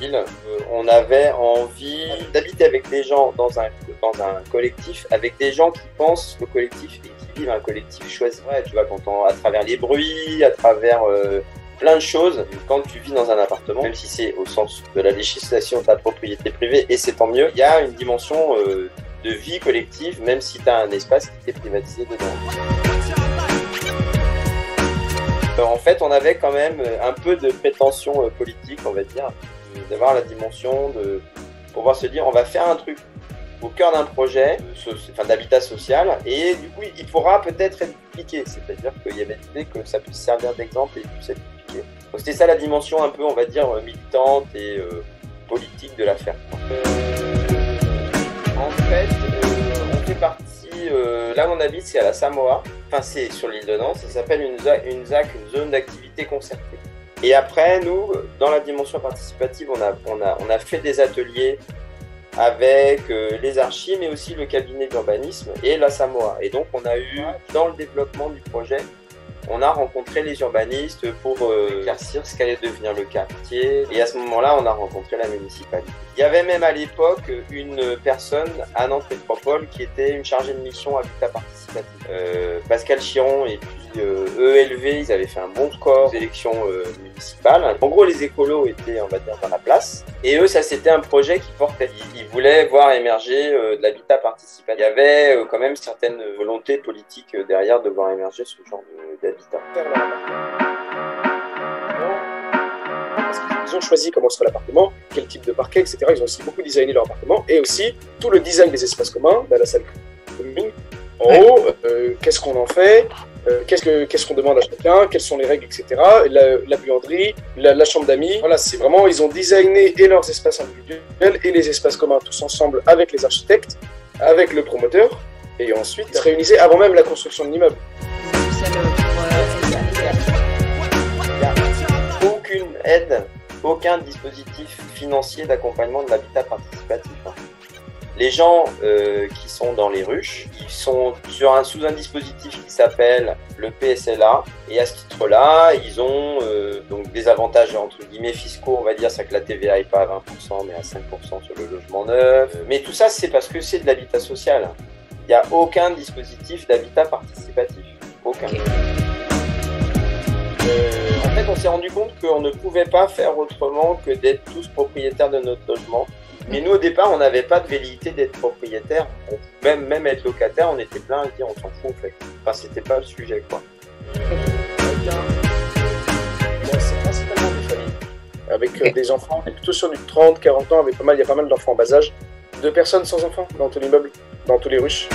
ville, on avait envie d'habiter avec des gens dans un collectif, avec des gens qui pensent le collectif et qui vivent un collectif choisi. Ouais, tu vois, à travers les bruits, à travers plein de choses, quand tu vis dans un appartement, même si c'est au sens de la législation de la propriété privée, et c'est tant mieux, il y a une dimension de vie collective, même si tu as un espace qui est privatisé dedans. En fait, on avait quand même un peu de prétention politique, on va dire, d'avoir la dimension de pouvoir se dire on va faire un truc au cœur d'un projet d'habitat social et du coup il pourra peut-être être dupliqué, c'est-à-dire qu'il y avait l'idée que ça puisse servir d'exemple et puisse être dupliqué. Donc c'était ça la dimension un peu, on va dire, militante et politique de l'affaire. En fait, on fait partie, là où on habite, c'est à la Samoa, enfin c'est sur l'île de Nantes, ça s'appelle une ZAC, une zone d'activité concertée. Et après, nous, dans la dimension participative, on a fait des ateliers avec les archis, mais aussi le cabinet d'urbanisme et la Samoa. Et donc, on a eu, dans le développement du projet, on a rencontré les urbanistes pour éclaircir ce qu'allait devenir le quartier. Et à ce moment-là, on a rencontré la municipalité. Il y avait même à l'époque une personne à Nantes Métropole qui était une chargée de mission habitat participatif. Pascal Chiron et puis ELV, ils avaient fait un bon score aux élections municipales. En gros, les écolos étaient, on va dire, dans la place. Et eux, ça, c'était un projet qui portait. Ils voulaient voir émerger de l'habitat participatif. Il y avait quand même certaines volontés politiques derrière de voir émerger ce genre d'habitat. Ils ont choisi comment sera l'appartement, quel type de parquet, etc. Ils ont aussi beaucoup designé leur appartement et aussi tout le design des espaces communs, dans la salle commune. En haut, qu'est-ce qu'on en fait, qu'est-ce qu'on demande à chacun, quelles sont les règles, etc. La buanderie, la chambre d'amis. Voilà, c'est vraiment, ils ont designé et leurs espaces individuels et les espaces communs tous ensemble avec les architectes, avec le promoteur, et ensuite ils se réunissaient avant même la construction de l'immeuble. Aucune aide, aucun dispositif financier d'accompagnement de l'habitat participatif. Les gens qui sont dans les ruches, ils sont sous un dispositif qui s'appelle le PSLA. Et à ce titre-là, ils ont donc des avantages entre guillemets fiscaux, on va dire, c'est que la TVA n'est pas à 20%, mais à 5% sur le logement neuf. Mais tout ça, c'est parce que c'est de l'habitat social. Il n'y a aucun dispositif d'habitat participatif. Aucun. En fait, on s'est rendu compte qu'on ne pouvait pas faire autrement que d'être tous propriétaires de notre logement. Mais nous, au départ, on n'avait pas de velléité d'être propriétaire. On pouvait même être locataire, on était plein à dire on s'en fout en fait. Enfin, c'était pas le sujet, quoi. C'est principalement des familles avec des enfants, on est plutôt sur du 30-40 ans, il y a pas mal d'enfants en bas âge. 2 personnes sans enfants dans tout l'immeuble, dans tous les ruches.